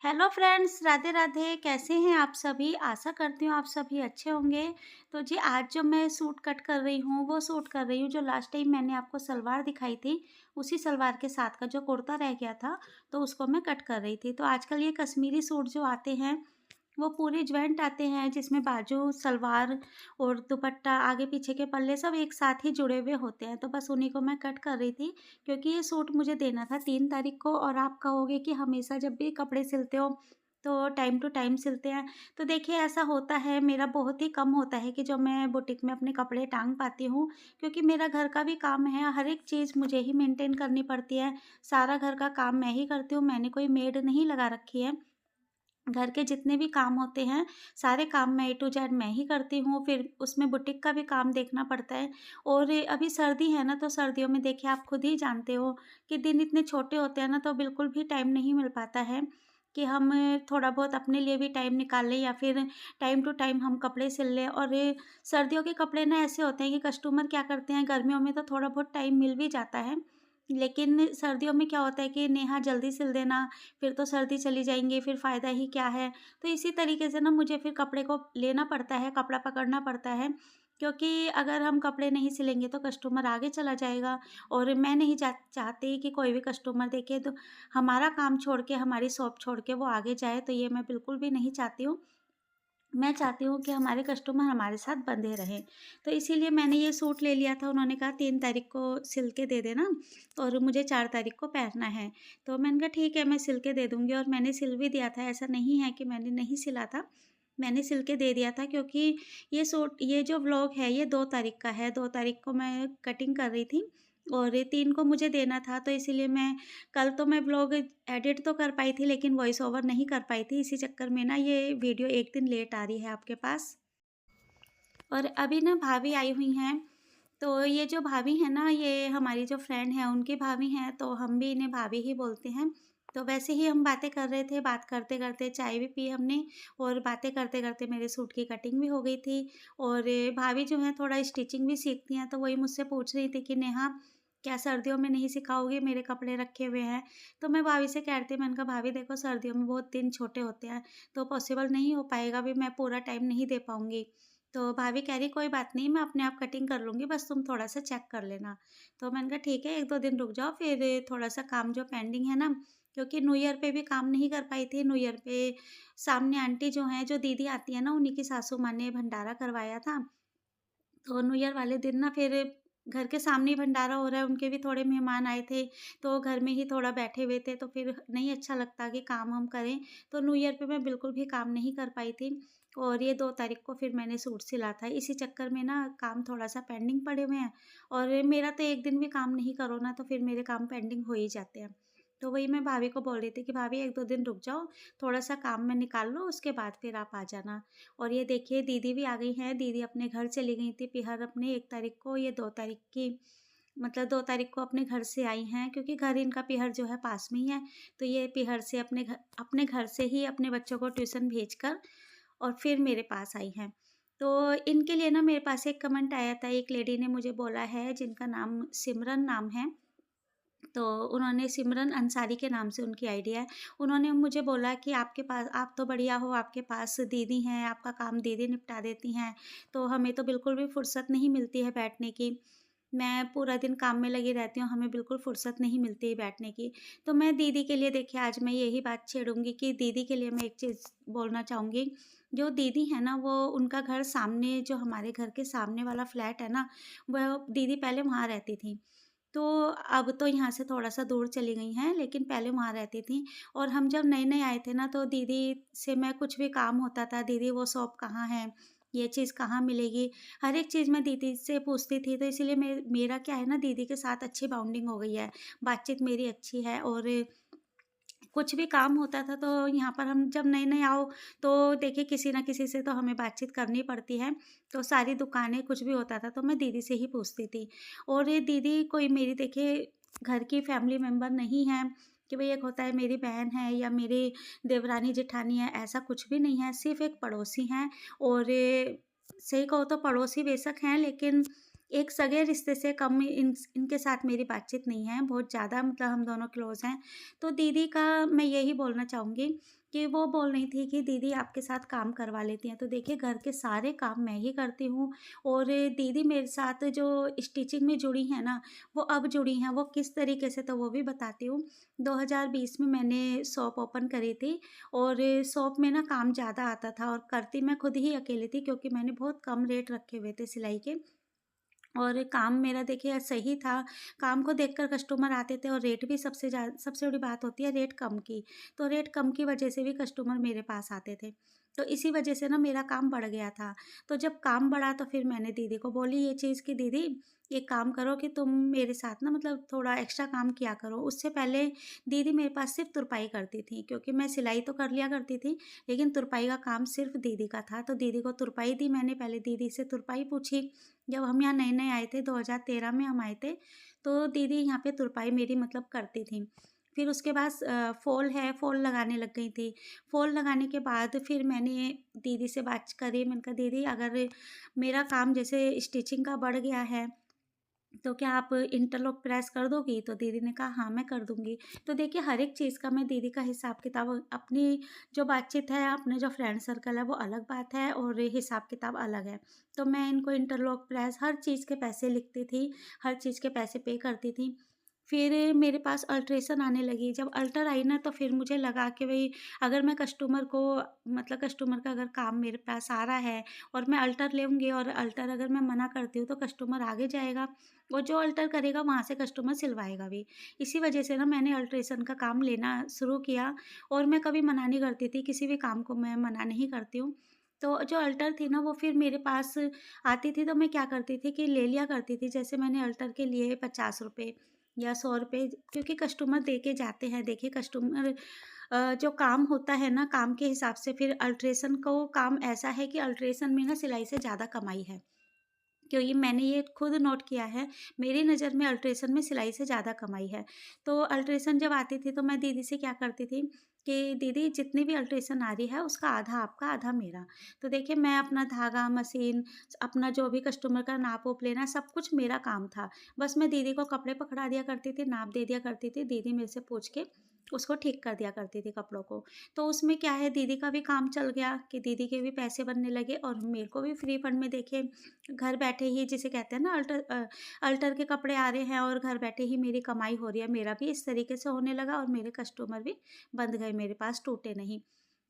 Hello friends, Radhe Radhe. कैसे हैं आप सभी? आशा करती हूँ आप सभी अच्छे होंगे। तो जी, आज जो मैं सूट कट कर रही हूँ वो सूट कर रही हूँ जो लास्ट टाइम मैंने आपको सलवार दिखाई थी, उसी सलवार के साथ का जो कुर्ता रह गया था, तो उसको मैं कट कर रही थी। तो आजकल ये कश्मीरी सूट जो आते हैं वो पूरे ज्वाइंट आते हैं, जिसमें बाजू, सलवार और दुपट्टा, आगे पीछे के पल्ले सब एक साथ ही जुड़े हुए होते हैं। तो बस उन्हीं को मैं कट कर रही थी, क्योंकि ये सूट मुझे देना था 3 तारीख को। और आप कहोगे कि हमेशा जब भी कपड़े सिलते हो तो टाइम टू टाइम सिलते हैं। तो देखिए, ऐसा होता है, मेरा बहुत ही कम होता है कि जो मैं बुटीक में अपने कपड़े टाँग पाती हूँ, क्योंकि मेरा घर का भी काम है, हर एक चीज़ मुझे ही मेंटेन करनी पड़ती है। सारा घर का काम मैं ही करती हूँ, मैंने कोई मेड नहीं लगा रखी है। घर के जितने भी काम होते हैं, सारे काम मैं ए टू ज़ेड मैं ही करती हूँ, फिर उसमें बुटीक का भी काम देखना पड़ता है। और अभी सर्दी है ना, तो सर्दियों में देखिए आप खुद ही जानते हो कि दिन इतने छोटे होते हैं ना, तो बिल्कुल भी टाइम नहीं मिल पाता है कि हम थोड़ा बहुत अपने लिए भी टाइम निकाल लें, या फिर टाइम टू टाइम हम कपड़े सिल लें। और सर्दियों के कपड़े ना ऐसे होते हैं कि कस्टमर क्या करते हैं, गर्मियों में तो थोड़ा बहुत टाइम मिल भी जाता है, लेकिन सर्दियों में क्या होता है कि नेहा जल्दी सिल देना, फिर तो सर्दी चली जाएँगी, फिर फ़ायदा ही क्या है? तो इसी तरीके से ना मुझे फिर कपड़े को लेना पड़ता है, कपड़ा पकड़ना पड़ता है, क्योंकि अगर हम कपड़े नहीं सिलेंगे तो कस्टमर आगे चला जाएगा। और मैं नहीं चाहती कि कोई भी कस्टमर देखिए तो हमारा काम छोड़ के, हमारी शॉप छोड़ के वो आगे जाए, तो ये मैं बिल्कुल भी नहीं चाहती हूँ। मैं चाहती हूँ कि हमारे कस्टमर हमारे साथ बंधे रहें। तो इसीलिए मैंने ये सूट ले लिया था, उन्होंने कहा 3 तारीख को सिल के दे देना और मुझे 4 तारीख को पहनना है। तो मैंने कहा ठीक है, मैं सिल के दे दूँगी, और मैंने सिल भी दिया था, ऐसा नहीं है कि मैंने नहीं सिला था। मैंने सिल के दे दिया था, क्योंकि ये जो व्लॉग है ये 2 तारीख का है, 2 तारीख को मैं कटिंग कर रही थी और 3 को मुझे देना था, तो इसीलिए कल तो मैं व्लॉग एडिट तो कर पाई थी, लेकिन वॉइस ओवर नहीं कर पाई थी। इसी चक्कर में ना ये वीडियो 1 दिन लेट आ रही है आपके पास। और अभी ना भाभी आई हुई हैं, तो ये जो भाभी हैं ना, ये हमारी जो फ्रेंड है उनकी भाभी हैं, तो हम भी इन्हें भाभी ही बोलते हैं। तो वैसे ही हम बातें कर रहे थे, बात करते-करते चाय भी पी हमने, और बातें करते-करते मेरे सूट की कटिंग भी हो गई थी। और भाभी जो हैं थोड़ा स्टिचिंग भी सीखती हैं, तो वही मुझसे पूछ रही थी कि नेहा, क्या सर्दियों में नहीं सिखाओगी? मेरे कपड़े रखे हुए हैं। तो मैं भाभी से कह रही थी, मैंने कहा भाभी देखो, सर्दियों में बहुत दिन छोटे होते हैं, तो पॉसिबल नहीं हो पाएगा, अभी मैं पूरा टाइम नहीं दे पाऊँगी। तो भाभी कह रही कोई बात नहीं, मैं अपने आप कटिंग कर लूँगी, बस तुम थोड़ा-सा चेक कर लेना। तो मैंने कहा ठीक है, 1-2 दिन रुक जाओ, फिर थोड़ा-सा काम जो पेंडिंग है ना, क्योंकि न्यू ईयर पे भी काम नहीं कर पाई थी। न्यू ईयर पे सामने आंटी जो हैं, जो दीदी आती है ना, उन्हीं की सासू माँ ने भंडारा करवाया था। तो न्यू ईयर वाले दिन ना फिर घर के सामने ही भंडारा हो रहा है, उनके भी थोड़े मेहमान आए थे, तो घर में ही थोड़ा बैठे हुए थे, तो फिर नहीं अच्छा लगता कि काम हम करें। तो न्यू ईयर पे मैं बिल्कुल भी काम नहीं कर पाई थी, और ये 2 तारीख को फिर मैंने सूट सिला था। इसी चक्कर में ना काम थोड़ा-सा पेंडिंग पड़े हुए हैं, और मेरा तो 1 दिन भी काम नहीं करो ना, तो फिर मेरे काम पेंडिंग हो ही जाते हैं। तो वही मैं भाभी को बोल रही थी कि भाभी 1-2 दिन रुक जाओ, थोड़ा-सा काम में निकाल लो, उसके बाद फिर आप आ जाना। और ये देखिए, दीदी भी आ गई हैं, दीदी अपने घर चली गई थी पीहर अपने 1 तारीख को, ये 2 तारीख की, मतलब 2 तारीख को अपने घर से आई हैं, क्योंकि घर इनका पीहर जो है पास में ही है। तो ये पीहर से अपने घर से ही अपने बच्चों को ट्यूशन भेजकर और फिर मेरे पास आई हैं। तो इनके लिए ना मेरे पास एक कमेंट आया था, एक लेडी ने मुझे बोला है, जिनका नाम सिमरन नाम है। तो उन्होंने, सिमरन अंसारी के नाम से उनकी आईडी है। उन्होंने मुझे बोला कि आपके पास, आप तो बढ़िया हो, आपके पास दीदी हैं, आपका काम दीदी निपटा देती हैं, तो हमें तो बिल्कुल भी फुर्सत नहीं मिलती है बैठने की। मैं पूरा दिन काम में लगी रहती हूँ, हमें बिल्कुल फुर्सत नहीं मिलती है बैठने की। तो मैं दीदी के लिए, देखिए आज मैं यही बात छेड़ूँगी कि दीदी के लिए मैं एक चीज़ बोलना चाहूँगी। जो दीदी है ना, वो, उनका घर सामने, जो हमारे घर के सामने वाला फ्लैट है ना, वह दीदी पहले वहाँ रहती थी। तो अब तो यहाँ से थोड़ा-सा दूर चली गई हैं, लेकिन पहले वहाँ रहती थीं। और हम जब नए-नए आए थे ना, तो दीदी से मैं, कुछ भी काम होता था, दीदी वो शॉप कहाँ है? ये चीज़ कहाँ मिलेगी? हर एक चीज़ मैं दीदी से पूछती थी, तो इसीलिए मेरा क्या है ना, दीदी के साथ अच्छी बॉन्डिंग हो गई है। बातचीत मेरी अच्छी है, और कुछ भी काम होता था तो यहाँ पर हम जब नए-नए आओ, तो देखिए किसी न किसी से तो हमें बातचीत करनी पड़ती है। तो सारी दुकानें, कुछ भी होता था तो मैं दीदी से ही पूछती थी। और ये दीदी कोई मेरी, देखिए, घर की फैमिली मेंबर नहीं है कि भई एक होता है मेरी बहन है या मेरी देवरानी-जेठानी है, ऐसा कुछ भी नहीं है, सिर्फ़ एक पड़ोसी हैं। और सही कहो तो पड़ोसी बेशक हैं, लेकिन एक सगे रिश्ते से कम इनके साथ मेरी बातचीत नहीं है, बहुत ज़्यादा मतलब हम दोनों क्लोज़ हैं। तो दीदी का मैं यही बोलना चाहूँगी कि वो बोल रही थी कि दीदी आपके साथ काम करवा लेती हैं, तो देखिए घर के सारे काम मैं ही करती हूँ। और दीदी मेरे साथ जो स्टिचिंग में जुड़ी हैं ना, वो अब जुड़ी हैं, वो किस तरीके से तो वो भी बताती हूँ। 2020 में मैंने शॉप ओपन करी थी और शॉप में ना काम ज़्यादा आता था और करती मैं खुद ही अकेली थी, क्योंकि मैंने बहुत कम रेट रखे हुए थे सिलाई के। और काम मेरा देखिए सही था, काम को देखकर कस्टमर आते थे और रेट भी सबसे बड़ी बात होती है रेट कम की। तो रेट कम की वजह से भी कस्टमर मेरे पास आते थे। तो इसी वजह से ना मेरा काम बढ़ गया था। तो जब काम बढ़ा तो फिर मैंने दीदी को बोली ये चीज़ कि दीदी एक काम करो कि तुम मेरे साथ ना मतलब थोड़ा एक्स्ट्रा काम किया करो। उससे पहले दीदी मेरे पास सिर्फ़ तुरपाई करती थी, क्योंकि मैं सिलाई तो कर लिया करती थी, लेकिन तुरपाई का काम सिर्फ़ दीदी का था। तो दीदी को तुरपाई दी मैंने, पहले दीदी से तुरपाई पूछी। जब हम यहाँ नए-नए आए थे 2013 में हम आए थे, तो दीदी यहाँ पे तुरपाई मेरी मतलब करती थीं। फिर उसके बाद फ़ॉल लगाने लग गई थी। फ़ॉल लगाने के बाद फिर मैंने दीदी से बात करी, मैंने कहा दीदी अगर मेरा काम जैसे स्टिचिंग का बढ़ गया है, तो क्या आप इंटरलॉक प्रेस कर दोगी? तो दीदी ने कहा हाँ, मैं कर दूँगी। तो देखिए हर एक चीज़ का मैं दीदी का हिसाब-किताब अपनी जो बातचीत है, अपने जो फ्रेंड सर्कल है वो अलग बात है और हिसाब-किताब अलग है। तो मैं इनको इंटरलॉक प्रेस हर चीज़ के पैसे लिखती थी, हर चीज़ के पैसे पे करती थी। फिर मेरे पास अल्ट्रेशन आने लगी, जब अल्टर आई ना तो फिर मुझे लगा कि भई अगर मैं कस्टमर को मतलब कस्टमर का अगर काम मेरे पास आ रहा है और मैं अल्टर लूँगी और अल्टर अगर मैं मना करती हूँ तो कस्टमर आगे जाएगा और जो अल्टर करेगा वहाँ से कस्टमर सिलवाएगा भी। इसी वजह से ना मैंने अल्ट्रेशन का काम लेना शुरू किया और मैं कभी मना नहीं करती थी, किसी भी काम को मैं मना नहीं करती हूँ। तो जो अल्टर थी ना वो फिर मेरे पास आती थी तो मैं क्या करती थी कि ले लिया करती थी। जैसे मैंने अल्टर के लिए ₹50 या ₹100, क्योंकि कस्टमर दे के जाते हैं। देखिए कस्टमर जो काम होता है ना, काम के हिसाब से फिर अल्ट्रेशन को काम ऐसा है कि अल्ट्रेशन में ना सिलाई से ज़्यादा कमाई है। क्योंकि मैंने ये खुद नोट किया है, मेरी नज़र में अल्ट्रेशन में सिलाई से ज़्यादा कमाई है। तो अल्ट्रेशन जब आती थी तो मैं दीदी से क्या करती थी कि दीदी जितनी भी अल्ट्रेशन आ रही है उसका आधा आपका, आधा मेरा। तो देखिए मैं अपना धागा, मशीन, अपना जो भी कस्टमर का नाप-वूप लेना सब कुछ मेरा काम था। बस मैं दीदी को कपड़े पकड़ा दिया करती थी, नाप दे दिया करती थी, दीदी मेरे से पूछ के उसको ठीक कर दिया करती थी कपड़ों को। तो उसमें क्या है दीदी का भी काम चल गया कि दीदी के भी पैसे बनने लगे और मेरे को भी फ्री फंड में देखिए घर बैठे ही जिसे कहते हैं ना अल्टर के कपड़े आ रहे हैं और घर बैठे ही मेरी कमाई हो रही है। मेरा भी इस तरीके से होने लगा और मेरे कस्टमर भी बंध गए मेरे पास, टूटे नहीं।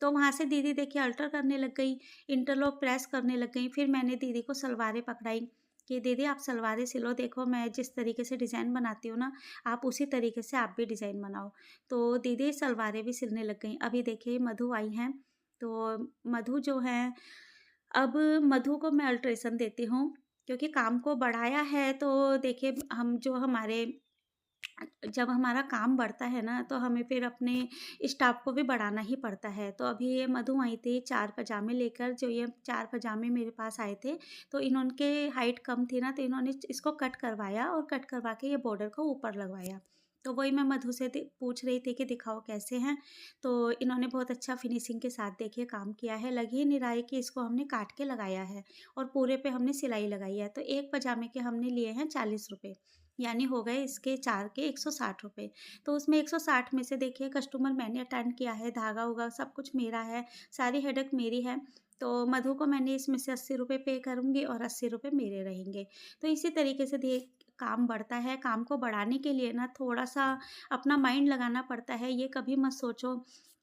तो वहाँ से दीदी देखिए अल्टर करने लग गई, इंटरलॉक प्रेस करने लग गई। फिर मैंने दीदी को सलवारें पकड़ाई कि दीदी आप सलवारें सिलो, देखो मैं जिस तरीके से डिज़ाइन बनाती हूँ ना, आप उसी तरीके से आप भी डिज़ाइन बनाओ। तो दीदी सलवारें भी सिलने लग गईं। अभी देखिए मधु आई हैं, तो मधु जो हैं अब मधु को मैं अल्ट्रेशन देती हूँ, क्योंकि काम को बढ़ाया है तो देखिए हम जो हमारे जब हमारा काम बढ़ता है ना, तो हमें फिर अपने स्टाफ को भी बढ़ाना ही पड़ता है। तो अभी ये मधु आई थी 4 पजामे लेकर, जो ये 4 पजामे मेरे पास आए थे, तो इनके हाइट कम थी ना, तो इन्होंने इसको कट करवाया और कट करवा के ये बॉर्डर को ऊपर लगवाया। तो वही मैं मधु से पूछ रही थी कि दिखाओ कैसे हैं? तो इन्होंने बहुत अच्छा फिनिशिंग के साथ देखिए काम किया है। लग ही नहीं रहा है कि इसको हमने काट के लगाया है और पूरे पे हमने सिलाई लगाई है। तो एक पजामे के हमने लिए हैं ₹40, यानी हो गए इसके 4 के ₹160। तो उसमें 160 में से देखिए कस्टमर मैंने अटेंड किया है, धागा-वूगा सब कुछ मेरा है, सारी हेडेक मेरी है। तो मधु को मैंने इसमें से ₹80 पे करूँगी और ₹80 मेरे रहेंगे। तो इसी तरीके से काम बढ़ता है, काम को बढ़ाने के लिए ना थोड़ा-सा अपना माइंड लगाना पड़ता है। ये कभी मत सोचो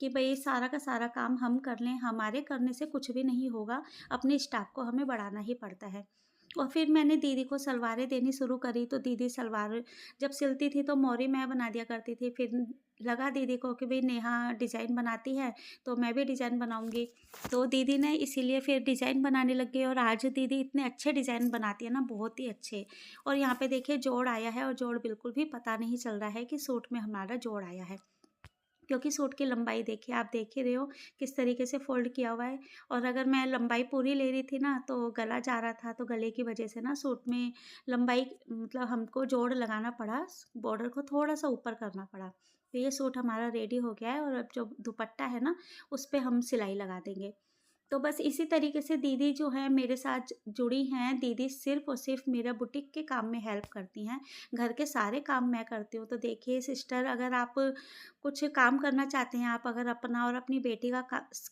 कि भई सारा का सारा काम हम कर लें, हमारे करने से कुछ भी नहीं होगा, अपने स्टाफ को हमें बढ़ाना ही पड़ता है। और फिर मैंने दीदी को सलवारें देनी शुरू करी, तो दीदी सलवार जब सिलती थी तो मोरी मैं बना दिया करती थी। फिर लगा दीदी को कि भई नेहा डिज़ाइन बनाती है, तो मैं भी डिज़ाइन बनाऊँगी। तो दीदी ने इसीलिए फिर डिज़ाइन बनाने लग गई और आज दीदी इतने अच्छे डिज़ाइन बनाती है ना, बहुत ही अच्छे। और यहाँ पे देखिए जोड़ आया है और जोड़ बिल्कुल भी पता नहीं चल रहा है कि सूट में हमारा जोड़ आया है। क्योंकि सूट की लंबाई देखिए आप देख ही रहे हो किस तरीके से फ़ोल्ड किया हुआ है। और अगर मैं लंबाई पूरी ले रही थी ना तो गला जा रहा था, तो गले की वजह से ना सूट में लंबाई मतलब हमको जोड़ लगाना पड़ा, बॉर्डर को थोड़ा-सा ऊपर करना पड़ा। तो ये सूट हमारा रेडी हो गया है और अब जो दुपट्टा है ना, उस पे हम सिलाई लगा देंगे। तो बस इसी तरीके से दीदी जो है मेरे साथ जुड़ी हैं। दीदी सिर्फ़ और सिर्फ़ मेरा बुटीक के काम में हेल्प करती हैं, घर के सारे काम मैं करती हूँ। तो देखिए सिस्टर, अगर आप कुछ काम करना चाहते हैं, आप अगर अपना और अपनी बेटी का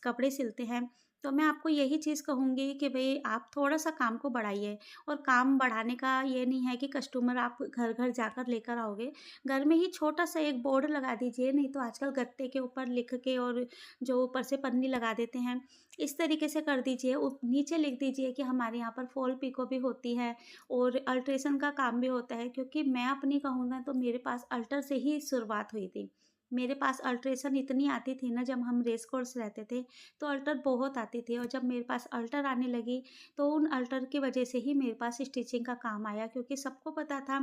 कपड़े सिलते हैं, तो मैं आपको यही चीज़ कहूँगी कि भई आप थोड़ा-सा काम को बढ़ाइए। और काम बढ़ाने का ये नहीं है कि कस्टमर आप घर-घर जाकर लेकर आओगे। घर में ही छोटा-सा एक बोर्ड लगा दीजिए, नहीं तो आजकल गत्ते के ऊपर लिख के और जो ऊपर से पन्नी लगा देते हैं, इस तरीके से कर दीजिए। नीचे लिख दीजिए कि हमारे यहाँ पर फॉल पिको भी होती है और अल्ट्रेशन का काम भी होता है, क्योंकि मैं अपनी कहूँ ना तो मेरे पास अल्टर से ही शुरुआत हुई थी। मेरे पास अल्ट्रेशन इतनी आती थी ना, जब हम रेस कोर्स रहते थे तो अल्टर बहुत आती थी, और जब मेरे पास अल्टर आने लगी तो उन अल्टर की वजह से ही मेरे पास स्टिचिंग का काम आया, क्योंकि सबको पता था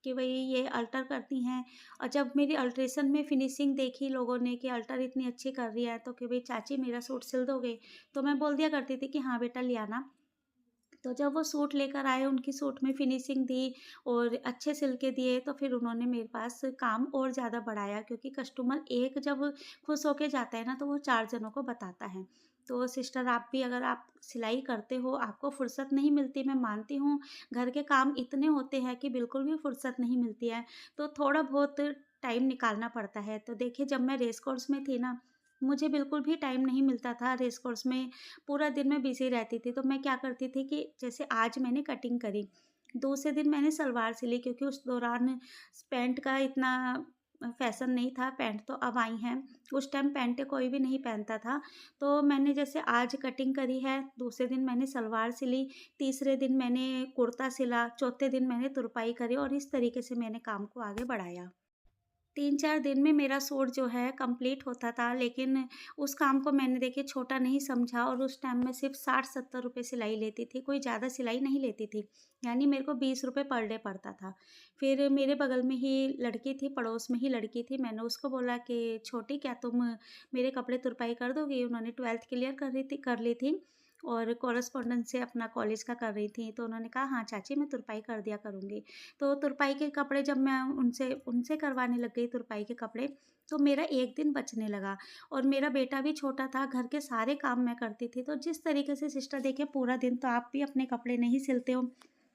कि भई ये अल्टर करती हैं। और जब मेरी अल्ट्रेशन में फिनिशिंग देखी लोगों ने कि अल्टर इतनी अच्छी कर रही है, तो कि भई चाची मेरा सूट सिल दोगे? तो मैं बोल दिया करती थी कि हाँ बेटा ले आना। तो जब वो सूट लेकर आए, उनकी सूट में फिनिशिंग दी और अच्छे सिल के दिए, तो फिर उन्होंने मेरे पास काम और ज़्यादा बढ़ाया, क्योंकि कस्टमर एक जब खुश होके जाता है ना, तो वो 4 जनों को बताता है। तो सिस्टर, आप भी अगर आप सिलाई करते हो, आपको फुर्सत नहीं मिलती, मैं मानती हूँ, घर के काम इतने होते हैं कि बिल्कुल भी फुर्सत नहीं मिलती है, तो थोड़ा बहुत टाइम निकालना पड़ता है। तो देखिए, जब मैं रेस कोर्स में थी ना, मुझे बिल्कुल भी टाइम नहीं मिलता था रेस कोर्स में, पूरा दिन मैं बिज़ी रहती थी। तो मैं क्या करती थी कि जैसे आज मैंने कटिंग करी, दूसरे दिन मैंने सलवार सिली, क्योंकि उस दौरान पैंट का इतना फ़ैशन नहीं था, पैंट तो अब आई हैं। उस टाइम पैंटें कोई भी नहीं पहनता था। तो मैंने जैसे आज कटिंग करी है, दूसरे दिन मैंने सलवार सिली, तीसरे दिन मैंने कुर्ता सिला, चौथे दिन मैंने तुरपाई करी, और इस तरीके से मैंने काम को आगे बढ़ाया। 3-4 दिन में मेरा सूट जो है कंप्लीट होता था, लेकिन उस काम को मैंने देखिए छोटा नहीं समझा, और उस टाइम में सिर्फ़ 60-70 रुपए सिलाई लेती थी, कोई ज़्यादा सिलाई नहीं लेती थी। यानी मेरे को 20 रुपए पर डे पड़ता था। फिर मेरे बगल में ही लड़की थी, पड़ोस में ही लड़की थी, मैंने उसको बोला कि छोटी, क्या तुम मेरे कपड़े तुरपाई कर दोगी? उन्होंने 12th क्लियर कर ली थी और कॉरेस्पॉन्डेंस से अपना कॉलेज का कर रही थी, तो उन्होंने कहा, हाँ चाची, मैं तुरपाई कर दिया करूँगी। तो तुरपाई के कपड़े जब मैं उनसे उनसे करवाने लग गई तुरपाई के कपड़े, तो मेरा 1 दिन बचने लगा, और मेरा बेटा भी छोटा था, घर के सारे काम मैं करती थी। तो जिस तरीके से सिस्टर देखिए, पूरा दिन तो आप भी अपने कपड़े नहीं सिलते हो,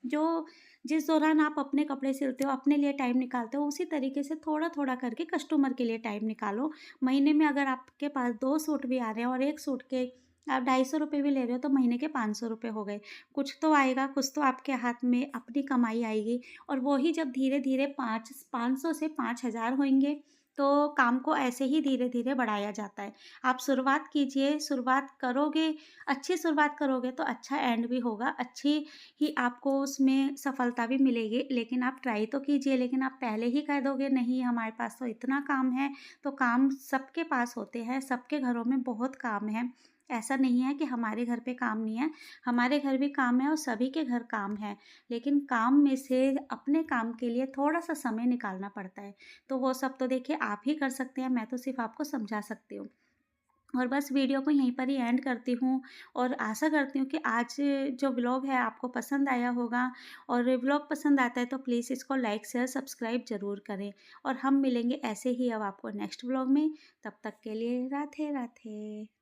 जो जिस दौरान आप अपने कपड़े सिलते हो, अपने लिए टाइम निकालते हो, उसी तरीके से थोड़ा-थोड़ा करके कस्टमर के लिए टाइम निकालो। महीने में अगर आपके पास 2 सूट भी आ रहे हैं और 1 सूट के आप ₹250 भी ले रहे हो, तो महीने के ₹500 हो गए। कुछ तो आएगा, कुछ तो आपके हाथ में अपनी कमाई आएगी, और वो ही जब धीरे-धीरे 500 से 5000 होंगे, तो काम को ऐसे ही धीरे-धीरे बढ़ाया जाता है। आप शुरुआत कीजिए, शुरुआत करोगे, अच्छी शुरुआत करोगे तो अच्छा एंड भी होगा, अच्छी ही आपको उसमें सफलता भी मिलेगी। लेकिन आप ट्राई तो कीजिए, लेकिन आप पहले ही कह दोगे नहीं हमारे पास तो इतना काम है, तो काम सबके पास होते हैं, सबके घरों में बहुत काम है। ऐसा नहीं है कि हमारे घर पे काम नहीं है, हमारे घर भी काम है और सभी के घर काम है। लेकिन काम में से अपने काम के लिए थोड़ा-सा समय निकालना पड़ता है। तो वो सब तो देखिए आप ही कर सकते हैं, मैं तो सिर्फ़ आपको समझा सकती हूँ। और बस वीडियो को यहीं पर ही एंड करती हूँ, और आशा करती हूँ कि आज जो व्लॉग है आपको पसंद आया होगा, और व्लॉग पसंद आता है तो प्लीज़ इसको लाइक, शेयर, सब्सक्राइब ज़रूर करें, और हम मिलेंगे ऐसे ही अब आपको नेक्स्ट व्लॉग में। तब तक के लिए राधे राधे।